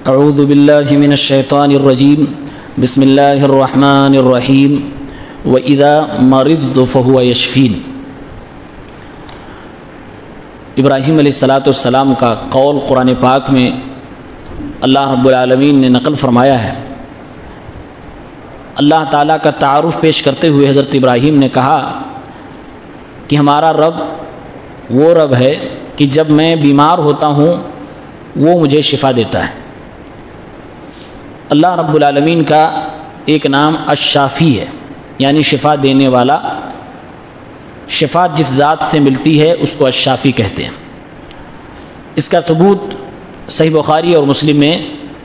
اعوذ باللہ من الشیطان الرجیم بسم اللہ الرحمن الرحیم وَإِذَا مَرِضْتُ فَهُوَ يَشْفِينِ۔ ابراہیم علیہ السلام کا قول قرآن پاک میں اللہ رب العالمین نے نقل فرمایا ہے۔ اللہ تعالیٰ کا تعارف پیش کرتے ہوئے حضرت ابراہیم نے کہا کہ ہمارا رب وہ رب ہے کہ جب میں بیمار ہوتا ہوں وہ مجھے شفا دیتا ہے۔ اللہ رب العالمین کا ایک نام الشافی ہے، یعنی شفا دینے والا۔ شفا جس ذات سے ملتی ہے اس کو الشافی کہتے ہیں۔ اس کا ثبوت صحیح بخاری اور مسلم میں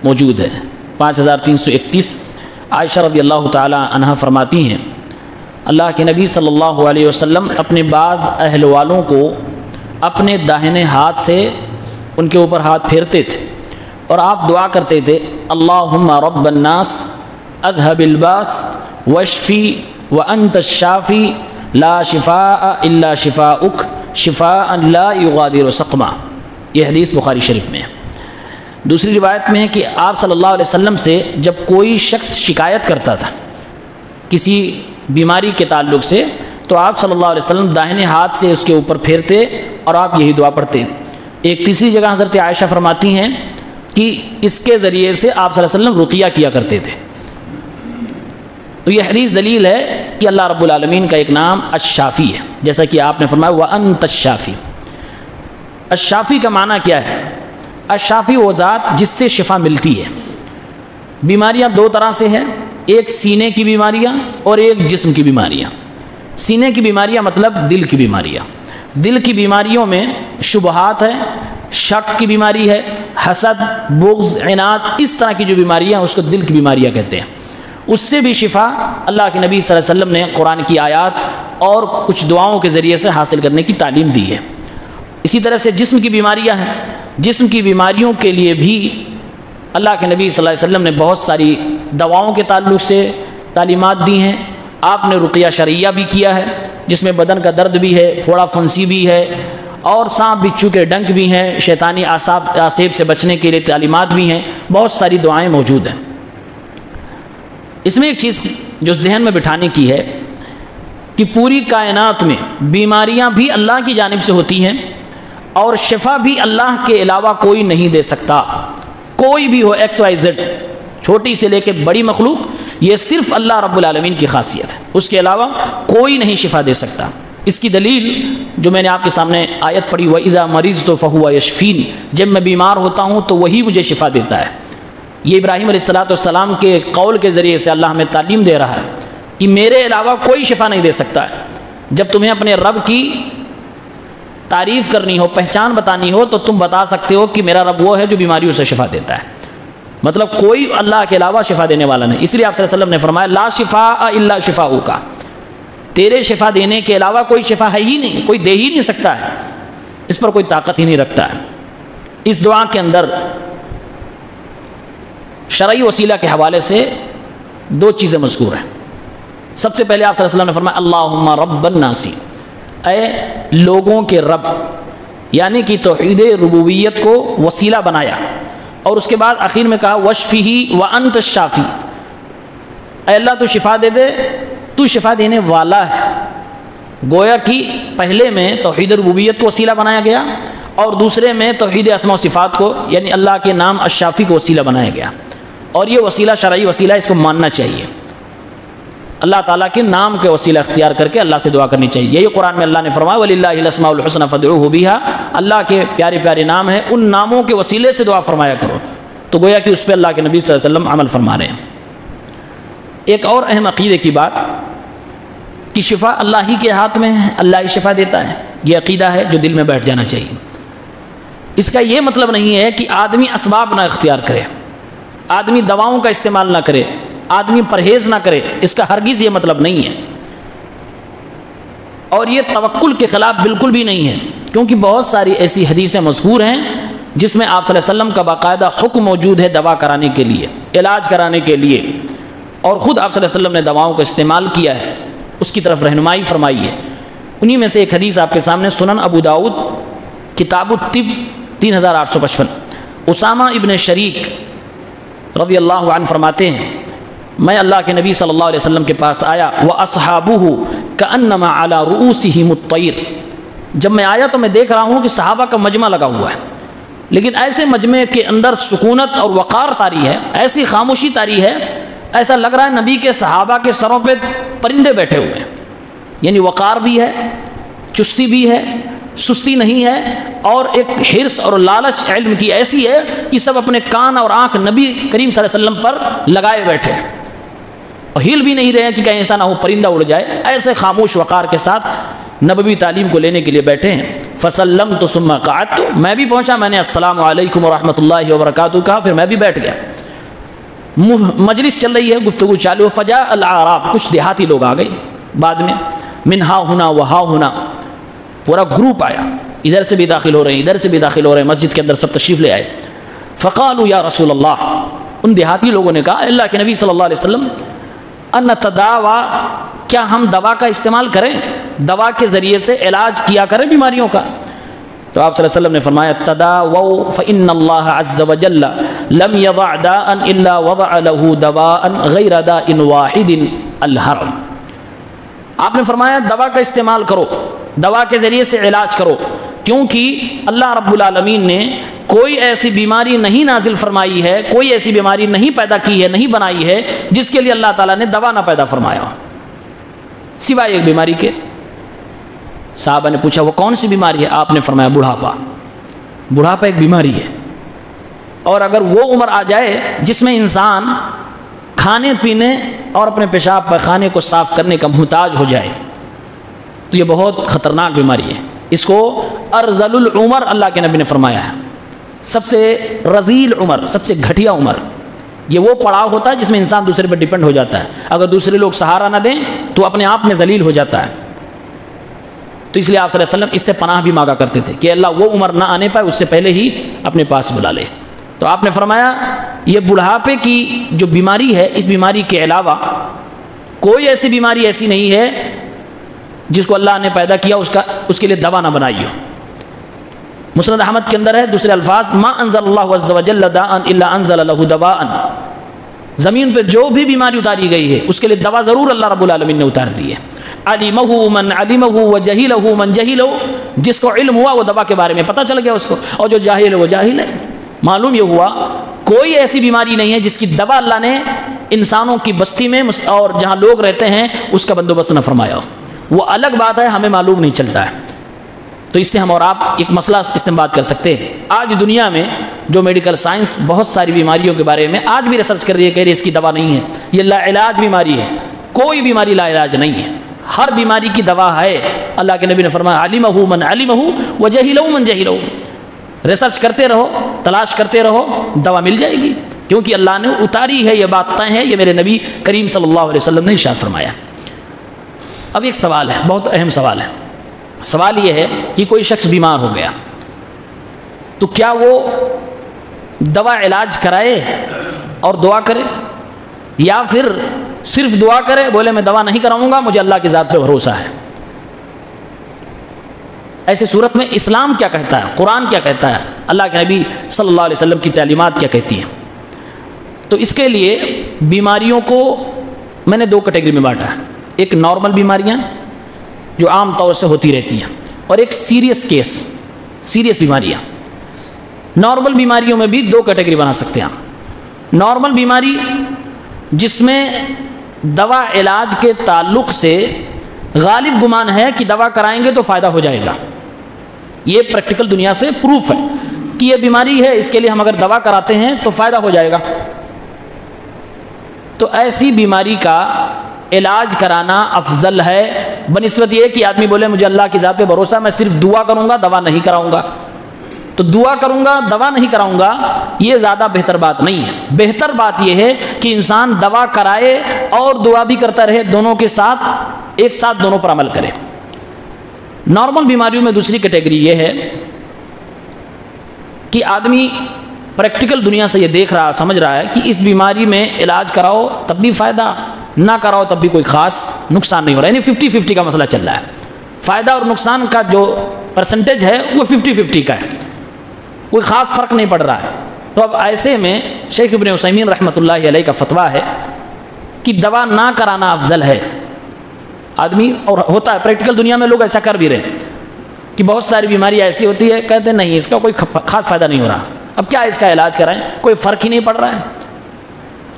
موجود ہے۔ 5331 عائشہ رضی اللہ تعالی عنہا فرماتی ہیں، اللہ کے نبی صلی اللہ علیہ وسلم اپنے بعض اہل والوں کو اپنے داہنے ہاتھ سے ان کے اوپر ہاتھ پھیرتے تھے اور آپ دعا کرتے تھے، اللہم رب الناس اذهب الباس واشفی وانت الشافی لا شفاء الا شفاؤک شفاء لا یغادر سقما۔ یہ حدیث بخاری شریف میں ہے۔ دوسری روایت میں ہے کہ آپ صلی اللہ علیہ وسلم سے جب کوئی شخص شکایت کرتا تھا کسی بیماری کے تعلق سے تو آپ صلی اللہ علیہ وسلم داہنے ہاتھ سے اس کے اوپر پھیرتے اور آپ یہی دعا پڑھتے۔ ایک تیسری جگہ حضرت عائشہ فرماتی ہیں کہ اس کے ذریعے سے آپ صلی اللہ علیہ وسلم رقیہ کیا کرتے تھے۔ تو یہ حدیث دلیل ہے کہ اللہ رب العالمین کا ایک نام الشافی ہے، جیسا کہ آپ نے فرمایا وَأَنْتَ الشافی۔ الشافی کا معنی کیا ہے؟ الشافی وہ ذات جس سے شفا ملتی ہے۔ بیماریاں دو طرح سے ہیں، ایک سینے کی بیماریاں اور ایک جسم کی بیماریاں۔ سینے کی بیماریاں مطلب دل کی بیماریاں۔ دل کی بیماریوں میں شبہات ہے، شک کی بیماری ہے، حسد، بغض، عناد، اس طرح کی جو بیماریاں اس کو دل کی بیماریاں کہتے ہیں۔ اس سے بھی شفا اللہ کے نبی صلی اللہ علیہ وسلم نے قرآن کی آیات اور کچھ دعاؤں کے ذریعے سے حاصل کرنے کی تعلیم دی ہے۔ اسی طرح سے جسم کی بیماریاں ہیں، جسم کی بیماریوں کے لیے بھی اللہ کے نبی صلی اللہ علیہ وسلم نے بہت ساری دواؤں کے تعلق سے تعلیمات دی ہیں۔ آپ نے رقیہ شرعیہ بھی کیا ہے جس میں بدن کا درد بھی ہے، پھوڑا پھنسی بھی ہے اور سانپ بچھو کے ڈنک بھی ہیں، شیطانی آسیب سے بچنے کے لیے تعلیمات بھی ہیں، بہت ساری دعائیں موجود ہیں۔ اس میں ایک چیز جو ذہن میں بٹھانے کی ہے کہ پوری کائنات میں بیماریاں بھی اللہ کی جانب سے ہوتی ہیں اور شفا بھی اللہ کے علاوہ کوئی نہیں دے سکتا۔ کوئی بھی ہو، ایکس وائی زیڈ، چھوٹی سے لے کے بڑی مخلوق، یہ صرف اللہ رب العالمین کی خاصیت ہے، اس کے علاوہ کوئی نہیں شفا دے سکتا۔ اس کی دلیل جو میں نے آپ کے سامنے آیت پڑھی، وَإِذَا مَرِضْتُ فَهُوَ يَشْفِينِ، جب میں بیمار ہوتا ہوں تو وہی مجھے شفا دیتا ہے۔ یہ ابراہیم علیہ السلام کے قول کے ذریعے سے اللہ ہمیں تعلیم دے رہا ہے کہ میرے علاوہ کوئی شفا نہیں دے سکتا ہے۔ جب تمہیں اپنے رب کی تعریف کرنی ہو، پہچان بتانی ہو، تو تم بتا سکتے ہو کہ میرا رب وہ ہے جو بیماریوں سے شفا دیتا ہے۔ مطلب کوئی اللہ کے علاوہ شفا دینے والا نہیں۔ اس لیے آپ صلی اللہ علیہ وسلم نے فرمایا لا شفاء الا شفاؤک، تیرے شفا دینے کے علاوہ کوئی شفا ہے ہی نہیں، کوئی دے ہی نہیں سکتا ہے، اس پر کوئی طاقت ہی نہیں رکھتا ہے۔ اس دعا کے اندر شرعی وسیلہ کے حوالے سے دو چیزیں مذکور ہیں۔ سب سے پہلے آپ صلی اللہ علیہ وسلم نے فرمایا اللہم رب الناس، اے لوگوں کے رب، یعنی کہ توحید ربوبیت کو وسیلہ بنایا، اور اس کے بعد آخر میں کہا واشفیہ وانت الشافی، اے اللہ تو شفا دے دے، تو شفا دینے والا ہے۔ گویا کہ پہلے میں توحید ربوبیت کو وسیلہ بنایا گیا اور دوسرے میں توحید اسماء و صفات کو، یعنی اللہ کے نام الشافی کو وسیلہ بنایا گیا، اور یہ وسیلہ شرعی وسیلہ، اس کو ماننا چاہیے۔ اللہ تعالیٰ کے نام کے وسیلہ اختیار کر کے اللہ سے دعا کرنی چاہیے۔ یہی قرآن میں اللہ نے فرمایا وَلِلَّهِ الْأَسْمَاءُ الْحُسْنَىٰ فَادْعُوهُ بِهَا، اللہ کے پیارے پیارے نام ہیں، ان ناموں کے وسیلے سے دعا فرمایا کرو۔ تو گویا کہ اس پہ اللہ کے نبی صلی اللہ علیہ وسلم عمل فرما رہے ہیں۔ ایک اور اہم عقیدے کی بات کہ شفا اللہ ہی کے ہاتھ میں ہے، اللہ ہی شفا دیتا ہے، یہ عقیدہ ہے جو دل میں بیٹھ جانا چاہیے۔ اس کا یہ مطلب نہیں ہے کہ آدمی اسباب نہ اختیار کرے، آدمی دواؤں کا استعمال نہ کرے، آدمی پرہیز نہ کرے، اس کا ہرگز یہ مطلب نہیں ہے، اور یہ توکل کے خلاف بالکل بھی نہیں ہے، کیونکہ بہت ساری ایسی حدیثیں مذکور ہیں جس میں آپ صلی اللہ علیہ وسلم کا باقاعدہ حکم موجود ہے دوا کرانے کے لیے، علاج کرانے کے لیے، اور خود آپ صلی اللہ علیہ وسلم نے دواؤں کا استعمال کیا ہے، اس کی طرف رہنمائی فرمائی ہے۔ انہی میں سے ایک حدیث آپ کے سامنے، سنن ابو داؤد کتاب الطب 3855، اسامہ ابن شریک رضی اللہ عنہ فرماتے ہیں میں اللہ کے نبی صلی اللہ علیہ وسلم کے پاس آیا وَأَصْحَابُهُ كَأَنَّمَا عَلَى رُؤُوسِهِمُ الطَّيْرُ، جب میں آیا تو میں دیکھ رہا ہوں کہ صحابہ کا مجمع لگا ہوا ہے، لیکن ایسے مجمع کے اندر سکونت اور وقار طاری ہے، ایسی خاموشی طاری ہے، ایسا لگ رہا ہے نبی کے صحابہ کے سروں پہ پرندے بیٹھے ہوئے ہیں، یعنی وقار بھی ہے، چستی بھی ہے، سستی نہیں ہے، اور ایک حرص اور لالچ علم کی ایسی ہے کہ سب اپنے کان اور آنکھ نبی کریم صلی اللہ علیہ وسلم پر لگائے بیٹھے ہیں، اور ہل بھی نہیں رہے ہیں کہ کہیں ایسا نہ ہو پرندہ اڑ جائے، ایسے خاموش وقار کے ساتھ نبوی تعلیم کو لینے کے لیے بیٹھے ہیں۔ فسلمت ثم قعدت، میں بھی پہنچا، میں نے السلام علیکم ورحمۃ اللہ وبرکاتہ کہا، پھر میں بھی بیٹھ گیا۔ مجلس چل رہی ہے، گفتگو چالو، فجاء الاعراب، کچھ دیہاتی لوگ آ گئے بعد میں، منہا ہونا وہا ہونا، پورا گروپ آیا، ادھر سے بھی داخل ہو رہے ہیں ادھر سے بھی داخل ہو رہے ہیں، مسجد کے اندر سب تشریف لے آئے۔ فقالوا یا رسول اللہ، ان دیہاتی لوگوں نے کہا اللہ کے نبی صلی اللہ علیہ وسلم، ان تداوا، کیا ہم دوا کا استعمال کریں، دوا کے ذریعے سے علاج کیا کریں بیماریوں کا؟ تو آپ صلی اللہ علیہ وسلم نے فرمایا تداووا فإن اللہ عز وجل لم يضع داء الا وضع له دواء غیر داء واحد الحرم۔ آپ نے فرمایا دوا کا استعمال کرو، دوا کے ذریعے سے علاج کرو، کیونکہ اللہ رب العالمین نے کوئی ایسی بیماری نہیں نازل فرمائی ہے، کوئی ایسی بیماری نہیں پیدا کی ہے، نہیں بنائی ہے جس کے لیے اللہ تعالیٰ نے دوا نہ پیدا فرمایا ہو سوائے ایک بیماری کے۔ صحابہ نے پوچھا وہ کون سی بیماری ہے؟ آپ نے فرمایا بڑھاپا۔ بڑھاپا ایک بیماری ہے، اور اگر وہ عمر آ جائے جس میں انسان کھانے پینے اور اپنے پیشاب پخانے کو صاف کرنے کا محتاج ہو جائے تو یہ بہت خطرناک بیماری ہے۔ اس کو ارذل العمر اللہ کے نبی نے فرمایا ہے، سب سے رذیل عمر، سب سے گھٹیا عمر۔ یہ وہ پڑاؤ ہوتا ہے جس میں انسان دوسرے پر ڈیپینڈ ہو جاتا ہے، اگر دوسرے لوگ سہارا نہ دیں تو اپنے آپ میں ذلیل ہو جاتا ہے۔ تو اس لیے آپ صلی اللہ علیہ وسلم اس سے پناہ بھی مانگا کرتے تھے کہ اللہ وہ عمر نہ آنے پائے، اس سے پہلے ہی اپنے پاس بلا لے۔ تو آپ نے فرمایا یہ بڑھاپے کی جو بیماری ہے، اس بیماری کے علاوہ کوئی ایسی بیماری ایسی نہیں ہے جس کو اللہ نے پیدا کیا اس کے لیے دوا نہ بنائی ہو۔ مسند احمد کے اندر ہے دوسرے الفاظ، ما انزل اللہ عز وجل داء الا انزل له دواء، زمین پہ جو بھی بیماری اتاری گئی ہے اس کے لیے دوا ضرور اللہ رب العالمین نے اتار دی ہے۔ علمہ من علمہ وجہلہ من جہلہ، جس کو علم ہوا وہ دوا کے بارے میں پتہ چل گیا اس کو، اور جو جاہل ہے وہ جاہل ہے۔ معلوم یہ ہوا کوئی ایسی بیماری نہیں ہے جس کی دوا اللہ نے انسانوں کی بستی میں اور جہاں لوگ رہتے ہیں اس کا بندوبست نہ فرمایا ہو۔ وہ الگ بات ہے، ہمیں معلوم نہیں چلتا ہے۔ تو اس سے ہم اور آپ ایک مسئلہ استنباط کر سکتے ہیں۔ آج دنیا میں جو میڈیکل سائنس بہت ساری بیماریوں کے بارے میں آج بھی ریسرچ کر رہی ہے، کہہ رہی ہے اس کی دوا نہیں ہے، یہ لا علاج بیماری ہے، کوئی بیماری لا علاج نہیں ہے، ہر بیماری کی دوا ہے۔ اللہ کے نبی نے فرمایا علمہ من علمہ وجہلہ من جہلہ، ریسرچ کرتے رہو، تلاش کرتے رہو، دوا مل جائے گی، کیونکہ اللہ نے اتاری ہے، یہ بات طے ہے، یہ میرے نبی کریم صلی اللہ علیہ وسلم نے ارشاد فرمایا۔ اب ایک سوال ہے، بہت اہم سوال ہے۔ سوال یہ ہے کہ کوئی شخص بیمار ہو گیا تو کیا وہ دوا علاج کرائے اور دعا کرے، یا پھر صرف دعا کرے، بولے میں دوا نہیں کراؤں گا، مجھے اللہ کی ذات پہ بھروسہ ہے؟ ایسے صورت میں اسلام کیا کہتا ہے، قرآن کیا کہتا ہے، اللہ کے نبی صلی اللہ علیہ وسلم کی تعلیمات کیا کہتی ہیں؟ تو اس کے لیے بیماریوں کو میں نے دو کیٹیگری میں بانٹا ہے، ایک نارمل بیماریاں جو عام طور سے ہوتی رہتی ہیں، اور ایک سیریس کیس، سیریس بیماریاں۔ نارمل بیماریوں میں بھی دو کیٹیگری بنا سکتے ہیں ہم۔ نارمل بیماری جس میں دوا علاج کے تعلق سے غالب گمان ہے کہ دوا کرائیں گے تو فائدہ ہو جائے گا، یہ پریکٹیکل دنیا سے پروف ہے کہ یہ بیماری ہے، اس کے لیے ہم اگر دوا کراتے ہیں تو فائدہ ہو جائے گا، تو ایسی بیماری کا علاج کرانا افضل ہے بنسبت یہ کہ آدمی بولے مجھے اللہ کی ذات پہ بھروسہ، میں صرف دعا کروں گا، دوا نہیں کراؤں گا۔ تو دعا کروں گا، دوا نہیں کراؤں گا، یہ زیادہ بہتر بات نہیں ہے۔ بہتر بات یہ ہے کہ انسان دوا کرائے اور دعا بھی کرتا رہے، دونوں کے ساتھ ایک ساتھ دونوں پر عمل کرے۔ نارمل بیماریوں میں دوسری کیٹیگری یہ ہے کہ آدمی پریکٹیکل دنیا سے یہ دیکھ رہا، سمجھ رہا ہے کہ اس بیماری میں علاج کراؤ تب بھی فائدہ، نہ کراؤ تب بھی کوئی خاص نقصان نہیں ہو رہا، یعنی 50-50 کا مسئلہ چل رہا ہے۔ فائدہ اور نقصان کا جو پرسنٹیج ہے وہ 50-50 کا ہے، کوئی خاص فرق نہیں پڑ رہا ہے۔ تو اب ایسے میں شیخ ابن عثیمین رحمۃ اللہ علیہ کا فتویٰ ہے کہ دوا نہ کرانا افضل ہے آدمی. اور ہوتا ہے پریکٹیکل دنیا میں لوگ ایسا کر بھی رہے کہ بہت ساری بیماری ایسی ہوتی ہے کہتے ہیں نہیں اس کا کوئی خاص فائدہ نہیں ہو رہا, اب کیا اس کا علاج کرائیں, کوئی فرق ہی نہیں پڑ رہا ہے,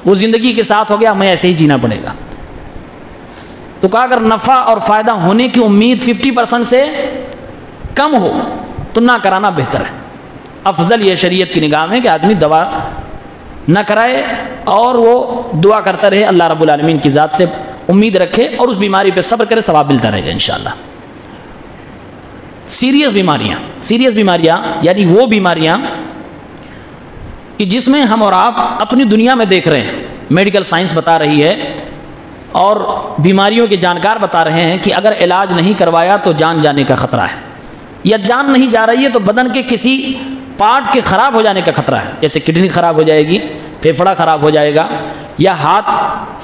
وہ زندگی کے ساتھ ہو گیا, ہمیں ایسے ہی جینا پڑے گا. تو کہا اگر نفع اور فائدہ ہونے کی امید 50% سے کم ہو تو نہ کرانا بہتر ہے. افضل یہ شریعت کی نگاہ میں کہ آدمی دوا نہ کرائے اور وہ دعا کرتا رہے, اللہ رب العالمین کی ذات سے امید رکھے اور اس بیماری پہ صبر کرے, ثواب ملتا رہے گا انشاءاللہ. سیریس بیماریاں یعنی وہ بیماریاں کہ جس میں ہم اور آپ اپنی دنیا میں دیکھ رہے ہیں, میڈیکل سائنس بتا رہی ہے اور بیماریوں کے جانکار بتا رہے ہیں کہ اگر علاج نہیں کروایا تو جان جانے کا خطرہ ہے, یا جان نہیں جا رہی ہے تو بدن کے کسی پارٹ کے خراب ہو جانے کا خطرہ ہے, جیسے کڈنی خراب ہو جائے گی, پھیپھڑا خراب ہو جائے گا, یا ہاتھ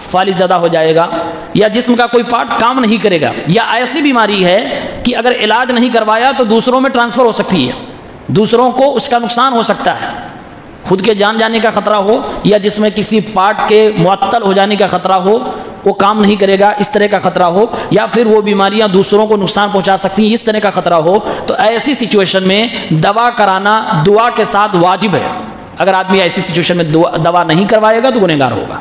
فالج زدہ ہو جائے گا, یا جسم کا کوئی پارٹ کام نہیں کرے گا, یا ایسی بیماری ہے کہ اگر علاج نہیں کروایا تو دوسروں میں ٹرانسفر ہو سکتی ہے, دوسروں کو اس کا نقصان ہو سکتا ہے, خود کے جان جانے کا خطرہ ہو, یا جس میں کسی پارٹ کے معطل ہو جانے کا خطرہ ہو, وہ کام نہیں کرے گا اس طرح کا خطرہ ہو, یا پھر وہ بیماریاں دوسروں کو نقصان پہنچا سکتی ہیں اس طرح کا خطرہ ہو, تو ایسی سچویشن میں دوا کرانا دعا کے ساتھ واجب ہے. اگر آدمی ایسی سچویشن میں دوا نہیں کروائے گا تو گنہگار ہوگا,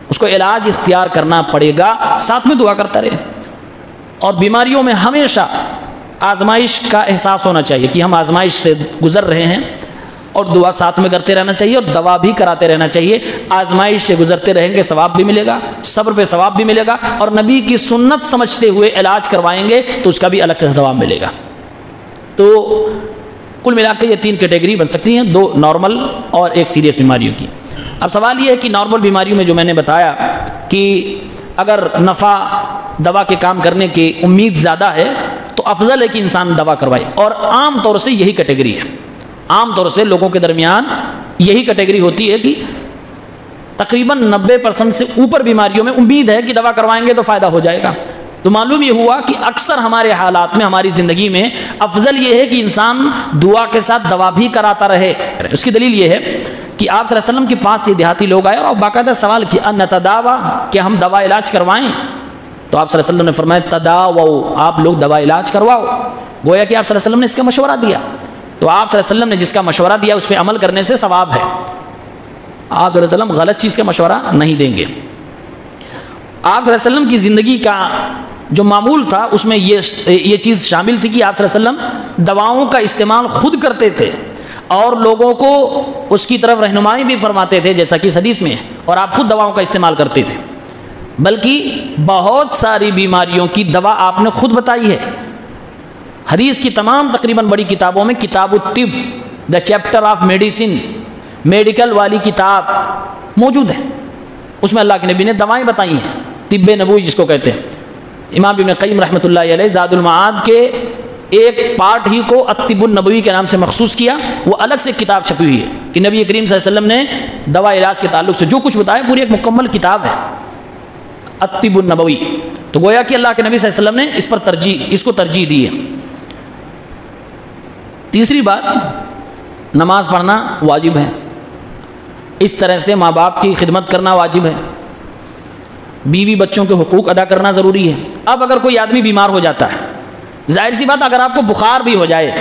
اس کو علاج اختیار کرنا پڑے گا, ساتھ میں دعا کرتا رہے. اور بیماریوں میں ہمیشہ آزمائش کا احساس ہونا چاہیے کہ ہم آزمائش سے گزر رہے ہیں, اور دعا ساتھ میں کرتے رہنا چاہیے اور دوا بھی کراتے رہنا چاہیے. آزمائش سے گزرتے رہیں گے ثواب بھی ملے گا, صبر پہ ثواب بھی ملے گا, اور نبی کی سنت سمجھتے ہوئے علاج کروائیں گے تو اس کا بھی الگ سے ثواب ملے گا. تو کل ملا کے یہ 3 کیٹیگری بن سکتی ہیں, 2 نارمل اور 1 سیریس بیماریوں کی. اب سوال یہ ہے کہ نارمل بیماریوں میں جو میں نے بتایا کہ اگر نفع دوا کے کام کرنے کی امید زیادہ ہے تو افضل ہے کہ انسان دوا کروائے, اور عام طور سے یہی کیٹیگری ہے. عام طور سے لوگوں کے درمیان یہی کیٹیگری ہوتی ہے کہ تقریباً 90% سے اوپر بیماریوں میں امید ہے کہ دوا کروائیں گے تو فائدہ ہو جائے گا. تو معلوم یہ ہوا کہ اکثر ہمارے حالات میں, ہماری زندگی میں افضل یہ ہے کہ انسان دعا کے ساتھ دوا بھی کراتا رہے. اس کی دلیل یہ ہے کہ آپ صلی اللہ علیہ وسلم کے پاس یہ دیہاتی لوگ آئے اور باقاعدہ سوال کیا نتداوا, کہ ہم دوا علاج کروائیں؟ تو آپ صلی اللہ علیہ وسلم نے فرمایا تداووا, آپ لوگ دوا علاج کرواؤ. گویا کہ آپ صلی اللہ علیہ وسلم نے اس کا مشورہ دیا. تو آپ صلی اللہ علیہ وسلم نے جس کا مشورہ دیا اس پہ عمل کرنے سے ثواب ہے. آپ صلی اللہ علیہ وسلم غلط چیز کا مشورہ نہیں دیں گے. آپ صلی اللہ علیہ وسلم کی زندگی کا جو معمول تھا اس میں یہ چیز شامل تھی کہ آپ صلی اللہ علیہ وسلم دواؤں کا استعمال خود کرتے تھے اور لوگوں کو اس کی طرف رہنمائی بھی فرماتے تھے, جیسا کہ اس حدیث میں ہے, اور آپ خود دواؤں کا استعمال کرتے تھے. بلکہ بہت ساری بیماریوں کی دوا آپ نے خود بتائی ہے. حدیث کی تمام تقریباً بڑی کتابوں میں کتاب الطب, the chapter of medicine, medical والی کتاب موجود ہے. اس میں اللہ کے نبی نے دوائیں بتائی ہیں, طب نبوی جس کو کہتے ہیں. امام ابن قیم رحمۃ اللہ علیہ زاد المعاد کے ایک پارٹ ہی کو الطب النبوی کے نام سے مخصوص کیا, وہ الگ سے کتاب چھپی ہوئی ہے کہ نبی کریم صلی اللہ علیہ وسلم نے دوا علاج کے تعلق سے جو کچھ بتایا پوری ایک مکمل کتاب ہے الطب النبوی. تو گویا کہ اللہ کے نبی صلی اللہ علیہ وسلم نے اس کو ترجیح دی ہے. تیسری بات, نماز پڑھنا واجب ہے, اس طرح سے ماں باپ کی خدمت کرنا واجب ہے, بیوی بچوں کے حقوق ادا کرنا ضروری ہے. اب اگر کوئی آدمی بیمار ہو جاتا ہے, ظاہر سی بات اگر آپ کو بخار بھی ہو جائے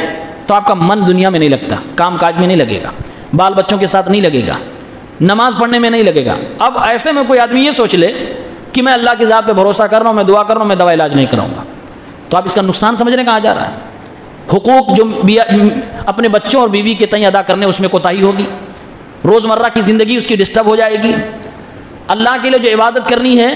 تو آپ کا من دنیا میں نہیں لگتا, کام کاج میں نہیں لگے گا, بال بچوں کے ساتھ نہیں لگے گا, نماز پڑھنے میں نہیں لگے گا. اب ایسے میں کوئی آدمی یہ سوچ لے کہ میں اللہ کی ذات پہ بھروسہ کر رہا ہوں, میں دعا کر رہا ہوں, میں دوا علاج نہیں کراؤں گا, تو آپ اس کا نقصان سمجھنے کہاں جا رہا ہے. حقوق جو اپنے بچوں اور بیوی کے تئیں ادا کرنے اس میں کوتاہی ہوگی, روزمرہ کی زندگی اس کی ڈسٹرب ہو جائے گی. اللہ کے لیے جو عبادت کرنی ہے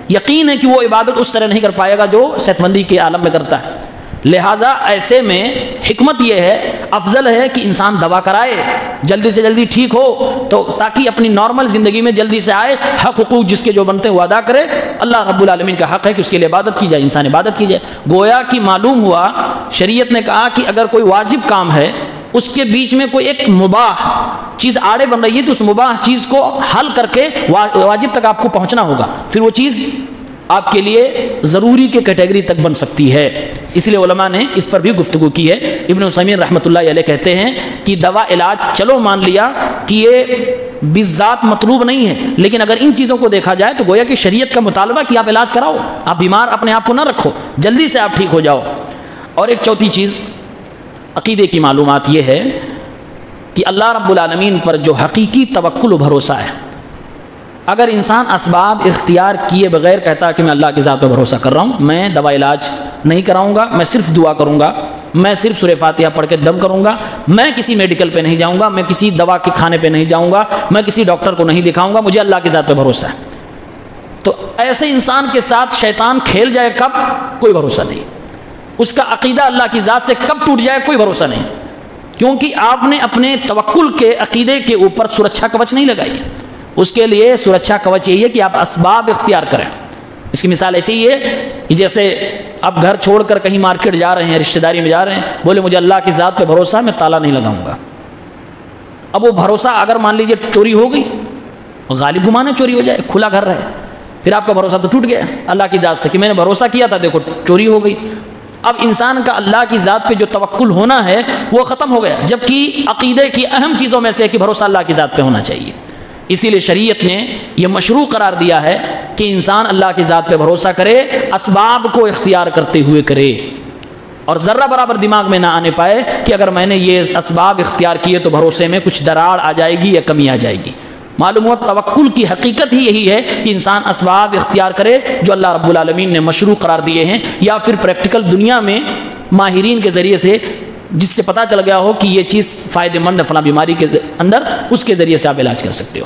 یقین ہے کہ وہ عبادت اس طرح نہیں کر پائے گا جو صحت مندی کے عالم میں کرتا ہے. لہٰذا ایسے میں حکمت یہ ہے, افضل ہے کہ انسان دوا کرائے, جلدی سے جلدی ٹھیک ہو تو تاکہ اپنی نارمل زندگی میں جلدی سے آئے, حق حقوق جس کے جو بنتے ہیں وہ ادا کرے. اللہ رب العالمین کا حق ہے کہ اس کے لیے عبادت کی جائے, انسان عبادت کی جائے. گویا کہ معلوم ہوا شریعت نے کہا کہ اگر کوئی واجب کام ہے اس کے بیچ میں کوئی ایک مباح چیز آڑے بن رہی ہے تو اس مباح چیز کو حل کر کے واجب تک آپ کو پہنچنا ہوگا, پھر وہ چیز آپ کے لیے ضروری کے کیٹیگری تک بن سکتی ہے. اس لیے علماء نے اس پر بھی گفتگو کی ہے۔ ابن عثیمین رحمۃ اللہ علیہ کہتے ہیں کہ دوا علاج چلو مان لیا کہ یہ بالذات مطلوب نہیں ہے، لیکن اگر ان چیزوں کو دیکھا جائے تو گویا کہ شریعت کا مطالبہ کہ آپ علاج کراؤ، آپ بیمار اپنے آپ کو نہ رکھو، جلدی سے آپ ٹھیک ہو جاؤ۔ اور ایک چوتھی چیز عقیدے کی معلومات یہ ہے کہ اللہ رب العالمین پر جو حقیقی توکل و بھروسہ ہے، اگر انسان اسباب اختیار کیے بغیر کہتا ہے کہ میں اللہ کی ذات پہ بھروسہ کر رہا ہوں، میں دوا علاج نہیں کراؤں گا، میں صرف دعا کروں گا، میں صرف سورہ فاتحہ پڑھ کے دم کروں گا، میں کسی میڈیکل پہ نہیں جاؤں گا، میں کسی دوا کے کھانے پہ نہیں جاؤں گا، میں کسی ڈاکٹر کو نہیں دکھاؤں گا، مجھے اللہ کی ذات پہ بھروسہ ہے، تو ایسے انسان کے ساتھ شیطان کھیل جائے کب کوئی بھروسہ نہیں، اس کا عقیدہ اللہ کی ذات سے کب ٹوٹ جائے کوئی بھروسہ نہیں، کیونکہ آپ نے اپنے توکل کے عقیدے کے اوپر سرکشا کوچ نہیں لگائی ہے۔ اس کے لیے سرکشا کوچ یہی ہے کہ آپ اسباب اختیار کریں۔ اس کی مثال ایسی ہی ہے کہ جیسے آپ گھر چھوڑ کر کہیں مارکیٹ جا رہے ہیں، رشتہ داری میں جا رہے ہیں، بولے مجھے اللہ کی ذات پہ بھروسہ ہے، میں تالا نہیں لگاؤں گا۔ اب وہ بھروسہ اگر مان لیجیے چوری ہو گئی، غالب گمانے چوری ہو جائے، کھلا گھر رہے، پھر آپ کا بھروسہ تو ٹوٹ گیا اللہ کی ذات سے کہ میں نے بھروسہ کیا تھا، دیکھو چوری ہو گئی۔ اب انسان کا اللہ کی ذات پہ جو توکل ہونا ہے وہ ختم ہو گیا، جبکہ عقیدے کی اہم چیزوں میں سے کہ بھروسہ اللہ کی ذات پہ ہونا چاہیے۔ اسی لیے شریعت نے یہ مشروع قرار دیا ہے کہ انسان اللہ کی ذات پہ بھروسہ کرے، اسباب کو اختیار کرتے ہوئے کرے، اور ذرہ برابر دماغ میں نہ آنے پائے کہ اگر میں نے یہ اسباب اختیار کیے تو بھروسے میں کچھ دراڑ آ جائے گی یا کمی آ جائے گی۔ معلوم ہوا توکل کی حقیقت ہی یہی ہے کہ انسان اسباب اختیار کرے جو اللہ رب العالمین نے مشروع قرار دیے ہیں، یا پھر پریکٹیکل دنیا میں ماہرین کے ذریعے سے جس سے پتہ چل گیا ہو کہ یہ چیز فائدہ مند ہے فلاں بیماری کے اندر، اس کے ذریعے سے آپ علاج کر سکتے ہو۔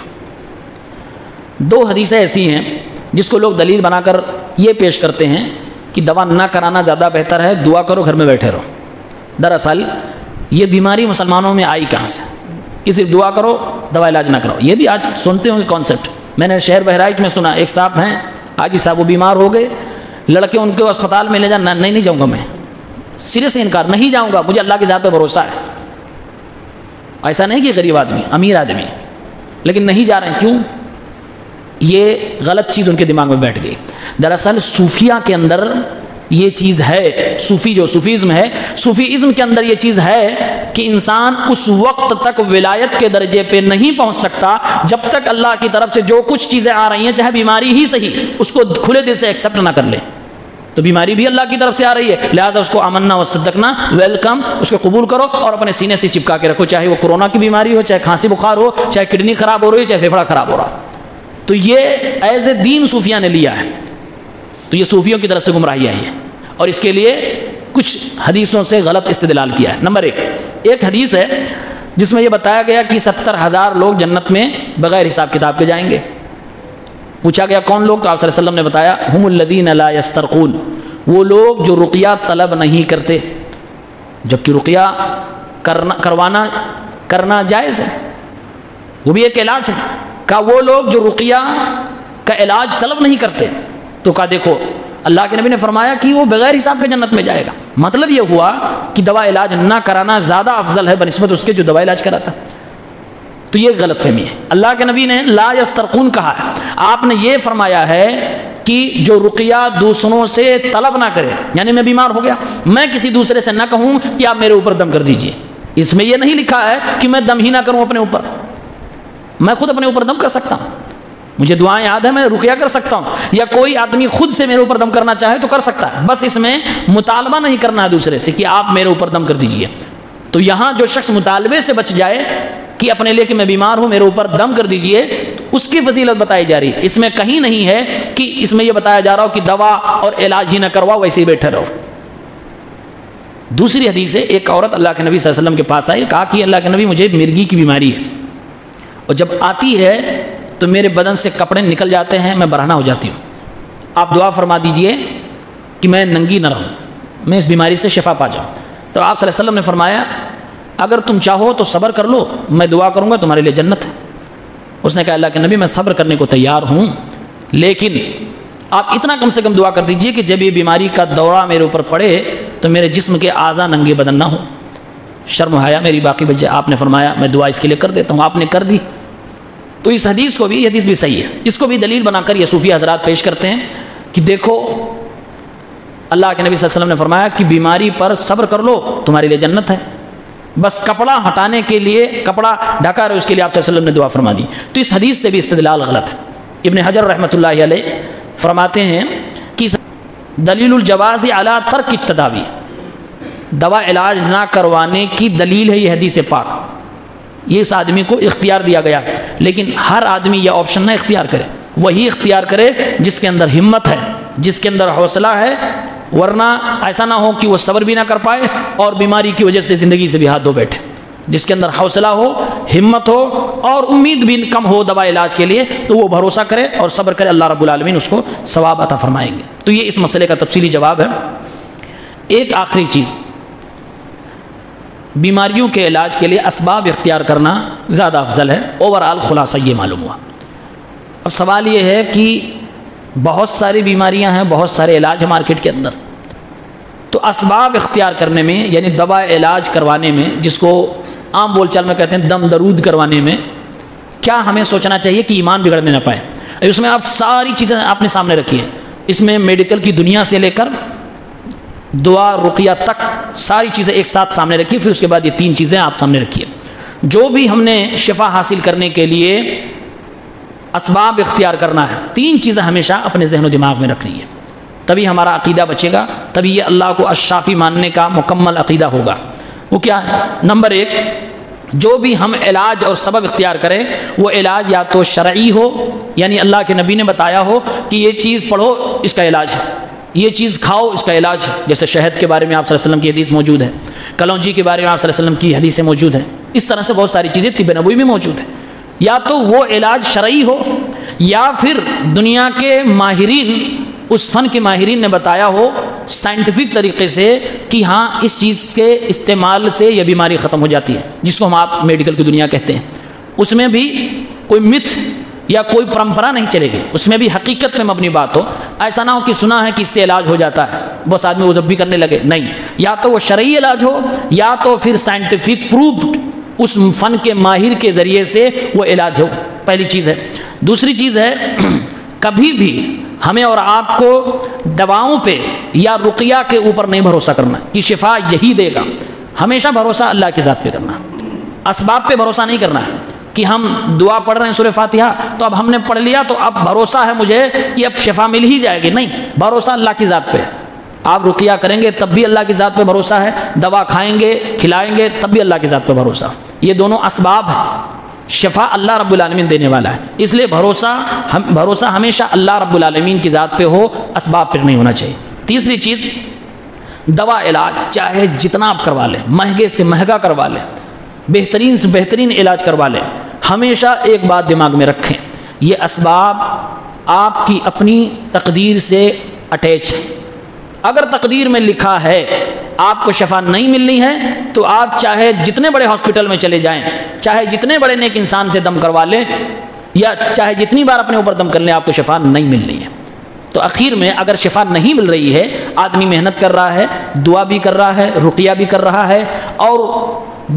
دو حدیثیں ایسی ہیں جس کو لوگ دلیل بنا کر یہ پیش کرتے ہیں کہ دوا نہ کرانا زیادہ بہتر ہے، دعا کرو گھر میں بیٹھے رہو۔ دراصل یہ بیماری مسلمانوں میں آئی کہاں سے کہ صرف دعا کرو دوا علاج نہ کرو؟ یہ بھی آج سنتے ہوں گے کانسیپٹ۔ میں نے شہر بہرائچ میں سنا، ایک صاحب ہیں حاجی صاحب، وہ بیمار ہو گئے، لڑکے ان کو اسپتال میں لے جا، نہیں جاؤں گا، میں سرے سے انکار، نہیں جاؤں گا، مجھے اللہ کی ذات پہ بھروسہ ہے۔ ایسا نہیں کہ غریب آدمی، امیر آدمی، لیکن نہیں جا رہے ہیں، کیوں؟ یہ غلط چیز ان کے دماغ میں بیٹھ گئی۔ دراصل صوفیہ کے اندر یہ چیز ہے، صوفی جو صوفیزم ہے، صوفیزم کے اندر یہ چیز ہے کہ انسان اس وقت تک ولایت کے درجے پہ نہیں پہنچ سکتا جب تک اللہ کی طرف سے جو کچھ چیزیں آ رہی ہیں، چاہے بیماری ہی صحیح، اس کو کھلے دل سے ایکسیپٹ نہ کر لے۔ تو بیماری بھی اللہ کی طرف سے آ رہی ہے، لہٰذا اس کو آمنا و صدقنا، ویلکم، اس کو قبول کرو اور اپنے سینے سے چپکا کے رکھو، چاہے وہ کورونا کی بیماری ہو، چاہے کھانسی بخار ہو، چاہے کڈنی خراب ہو رہی ہو، چاہے پھیپھڑا خراب ہو رہا۔ تو یہ ایز اے دین صوفیہ نے لیا ہے، تو یہ صوفیوں کی طرف سے گمراہی آئی ہے، اور اس کے لیے کچھ حدیثوں سے غلط استدلال کیا ہے۔ نمبر ایک حدیث ہے جس میں یہ بتایا گیا کہ 70,000 لوگ جنت میں بغیر حساب کتاب کے جائیں گے۔ پوچھا گیا کون لوگ؟ تو آپ صلی اللہ علیہ وسلم نے بتایا ہم الذین لا یسترقون، وہ لوگ جو رقیہ طلب نہیں کرتے، جبکہ رقیہ کرنا جائز ہے، وہ بھی ایک علاج ہے۔ کہا وہ لوگ جو رقیہ کا علاج طلب نہیں کرتے، تو کہا دیکھو اللہ کے نبی نے فرمایا کہ وہ بغیر حساب کے جنت میں جائے گا۔ مطلب یہ ہوا کہ دوا علاج نہ کرانا زیادہ افضل ہے بنسبت اس کے جو دوا علاج کراتا۔ تو یہ غلط فہمی ہے۔ اللہ کے نبی نے لا یسترقون کہا ہے، آپ نے یہ فرمایا ہے کہ جو رقیہ دوسروں سے طلب نہ کرے، یعنی میں بیمار ہو گیا، میں کسی دوسرے سے نہ کہوں کہ آپ میرے اوپر دم کر دیجئے۔ اس میں یہ نہیں لکھا ہے کہ میں دم ہی نہ کروں اپنے اوپر، میں خود اپنے اوپر دم کر سکتا ہوں، مجھے دعائیں یاد ہے، میں رقیہ کر سکتا ہوں، یا کوئی آدمی خود سے میرے اوپر دم کرنا چاہے تو کر سکتا ہے، بس اس میں مطالبہ نہیں کرنا ہے دوسرے سے کہ آپ میرے اوپر دم کر دیجئے۔ تو یہاں جو شخص مطالبے سے بچ جائے کہ اپنے لیے کہ میں بیمار ہوں میرے اوپر دم کر دیجئے، اس کی فضیلت بتائی جا رہی ہے۔ اس میں کہیں نہیں ہے کہ اس میں یہ بتایا جا رہا ہو کہ دوا اور علاج ہی نہ کرواؤ، ویسے ہی بیٹھے رہو۔ دوسری حدیث ہے، ایک عورت اللہ کے نبی صلی اللہ علیہ وسلم کے پاس آئی، کہا کہ اللہ کے نبی مجھے مرگی کی بیماری ہے، اور جب آتی ہے تو میرے بدن سے کپڑے نکل جاتے ہیں، میں برہنہ ہو جاتی ہوں، آپ دعا فرما دیجئے کہ میں ننگی نہ رہوں، میں اس بیماری سے شفا پا جاؤں۔ تو آپ صلی اللہ علیہ وسلم نے فرمایا اگر تم چاہو تو صبر کر لو، میں دعا کروں گا تمہارے لیے جنت ہے۔ اس نے کہا اللہ کے نبی میں صبر کرنے کو تیار ہوں، لیکن آپ اتنا کم سے کم دعا کر دیجئے کہ جب یہ بیماری کا دورہ میرے اوپر پڑے تو میرے جسم کے اعضاء ننگے بدن نہ ہوں، شرم و حیا میری باقی بچ جائے۔ آپ نے فرمایا میں دعا اس کے لیے کر دیتا ہوں، آپ نے کر دی۔ تو اس حدیث کو بھی، یہ حدیث بھی صحیح ہے، اس کو بھی دلیل بنا کر یہ صوفی حضرات پیش کرتے ہیں کہ دیکھو اللہ کے نبی صلی اللہ علیہ وسلم نے فرمایا کہ بیماری پر صبر کر لو تمہارے لیے جنت ہے. بس کپڑا ہٹانے کے لیے کپڑا ڈھکا رہے اس کے لیے آپ صلی اللہ علیہ وسلم نے دعا فرما دی. تو اس حدیث سے بھی استدلال غلط. ابن حجر رحمۃ اللہ علیہ فرماتے ہیں کہ دلیل الجواز علی ترک التداوی، دوا علاج نہ کروانے کی دلیل ہے یہ حدیث پاک. یہ اس آدمی کو اختیار دیا گیا، لیکن ہر آدمی یہ آپشن نہ اختیار کرے، وہی اختیار کرے جس کے اندر ہمت ہے، جس کے اندر حوصلہ ہے. ورنہ ایسا نہ ہو کہ وہ صبر بھی نہ کر پائے اور بیماری کی وجہ سے زندگی سے بھی ہاتھ دھو بیٹھے. جس کے اندر حوصلہ ہو، ہمت ہو اور امید بھی کم ہو دوا علاج کے لیے، تو وہ بھروسہ کرے اور صبر کرے، اللہ رب العالمین اس کو ثواب عطا فرمائیں گے. تو یہ اس مسئلے کا تفصیلی جواب ہے. ایک آخری چیز، بیماریوں کے علاج کے لیے اسباب اختیار کرنا زیادہ افضل ہے. اوورآل خلاصہ یہ معلوم ہوا. اب سوال یہ ہے کہ بہت ساری بیماریاں ہیں، بہت سارے علاج ہیں مارکیٹ کے اندر، تو اسباب اختیار کرنے میں یعنی دوا علاج کروانے میں، جس کو عام بول چال میں کہتے ہیں دم درود کروانے میں، کیا ہمیں سوچنا چاہیے کہ ایمان بگڑنے نہ پائے. اس میں آپ ساری چیزیں آپ نے سامنے رکھی ہیں. اس میں میڈیکل کی دنیا سے لے کر دعا رقیہ تک ساری چیزیں ایک ساتھ سامنے رکھی. پھر اس کے بعد یہ 3 چیزیں آپ سامنے رکھیے. جو بھی ہم نے شفا حاصل کرنے کے لیے اسباب اختیار کرنا ہے، 3 چیزیں ہمیشہ اپنے ذہن و دماغ میں رکھنی ہے. تبھی ہمارا عقیدہ بچے گا، تبھی یہ اللہ کو الشافی ماننے کا مکمل عقیدہ ہوگا. وہ کیا ہے؟ نمبر 1، جو بھی ہم علاج اور سبب اختیار کریں وہ علاج یا تو شرعی ہو، یعنی اللہ کے نبی نے بتایا ہو کہ یہ چیز پڑھو اس کا علاج ہے، یہ چیز کھاؤ اس کا علاج ہے. جیسے شہد کے بارے میں آپ صلی اللہ علیہ وسلم کی حدیث موجود ہے، کلونجی کے بارے میں آپ صلی اللہ علیہ وسلم کی حدیثیں موجود ہیں. اس طرح سے بہت ساری چیزیں طب نبوی میں موجود ہیں. یا تو وہ علاج شرعی ہو، یا پھر دنیا کے ماہرین، اس فن کے ماہرین نے بتایا ہو سائنٹیفک طریقے سے کہ ہاں اس چیز کے استعمال سے یہ بیماری ختم ہو جاتی ہے، جس کو ہم آپ میڈیکل کی دنیا کہتے ہیں. اس میں بھی کوئی متھ یا کوئی پرمپرا نہیں چلے گی، اس میں بھی حقیقت میں مبنی بات ہو. ایسا نہ ہو کہ سنا ہے کہ اس سے علاج ہو جاتا ہے بس آدمی وہ جب بھی کرنے لگے. نہیں، یا تو وہ شرعی علاج ہو یا تو پھر سائنٹیفک پروفڈ اس فن کے ماہر کے ذریعے سے وہ علاج ہو. پہلی چیز ہے. دوسری چیز ہے، کبھی بھی ہمیں اور آپ کو دواؤں پہ یا رقیہ کے اوپر نہیں بھروسہ کرنا کہ شفا یہی دے گا. ہمیشہ بھروسہ اللہ کی ذات پہ کرنا. اسباب پہ بھروسہ نہیں کرنا ہے کہ ہم دعا پڑھ رہے ہیں سورہ فاتحہ تو اب ہم نے پڑھ لیا تو اب بھروسہ ہے مجھے کہ اب شفا مل ہی جائے گی. نہیں، بھروسہ اللہ کی ذات پہ ہے. آپ رقیہ کریں گے تب بھی اللہ کی ذات پہ بھروسہ ہے، دوا کھائیں گے کھلائیں گے تب بھی اللہ کی ذات پہ بھروسہ. یہ دونوں اسباب ہیں. شفا اللہ رب العالمین دینے والا ہے، اس لیے بھروسہ ہمیشہ اللہ رب العالمین کی ذات پہ ہو، اسباب پر نہیں ہونا چاہیے. تیسری چیز، دوا علاج چاہے جتنا آپ کروا لیں، مہنگے سے مہنگا کروا لیں، بہترین سے بہترین علاج کروا لیں، ہمیشہ ایک بات دماغ میں رکھیں، یہ اسباب آپ کی اپنی تقدیر سے اٹیچ ہے. اگر تقدیر میں لکھا ہے آپ کو شفا نہیں ملنی ہے تو آپ چاہے جتنے بڑے ہاسپٹل میں چلے جائیں، چاہے جتنے بڑے نیک انسان سے دم کروا لیں، یا چاہے جتنی بار اپنے اوپر دم کر لیں، آپ کو شفا نہیں ملنی ہے. تو اخیر میں اگر شفا نہیں مل رہی ہے، آدمی محنت کر رہا ہے، دعا بھی کر رہا ہے، رقیہ بھی کر رہا ہے اور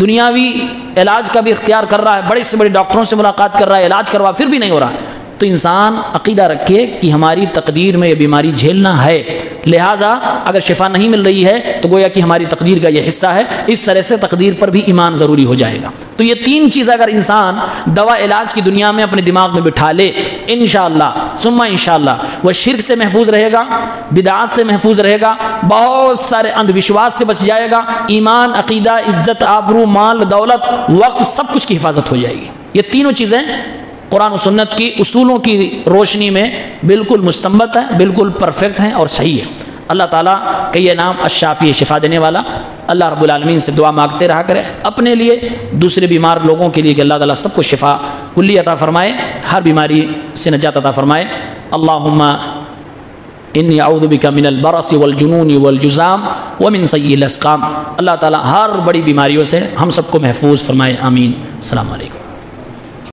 دنیاوی علاج کا بھی اختیار کر رہا ہے، بڑے سے بڑے ڈاکٹروں سے ملاقات کر رہا ہے، علاج کروا، پھر بھی نہیں ہو رہا، تو انسان عقیدہ رکھے کہ ہماری تقدیر میں یہ بیماری جھیلنا ہے. لہٰذا اگر شفا نہیں مل رہی ہے تو گویا کہ ہماری تقدیر کا یہ حصہ ہے. اس طرح سے تقدیر پر بھی ایمان ضروری ہو جائے گا. تو یہ 3 چیزیں اگر انسان دوا علاج کی دنیا میں اپنے دماغ میں بٹھا لے، انشاءاللہ ثم انشاءاللہ وہ شرک سے محفوظ رہے گا، بدعات سے محفوظ رہے گا، بہت سارے اندھ وشواس سے بچ جائے گا، ایمان، عقیدہ، عزت، آبرو، مال، دولت، وقت، سب کچھ کی حفاظت ہو جائے گی. یہ تینوں چیزیں قرآن و سنت کی اصولوں کی روشنی میں بالکل مستنبت ہیں، بالکل پرفیکٹ ہیں اور صحیح ہے. اللہ تعالیٰ کا یہ نام الشافی ہے، شفا دینے والا. اللہ رب العالمین سے دعا مانگتے رہا کرے اپنے لیے، دوسرے بیمار لوگوں کے لیے کہ اللہ تعالیٰ سب کو شفا کلی عطا فرمائے، ہر بیماری سے نجات عطا فرمائے. اللہم انی اعوذ بک من البرص والجنون والجذام ومن سیء الاسقام. اللہ تعالیٰ ہر بڑی بیماریوں سے ہم سب کو محفوظ فرمائے. آمین. السلام علیکم.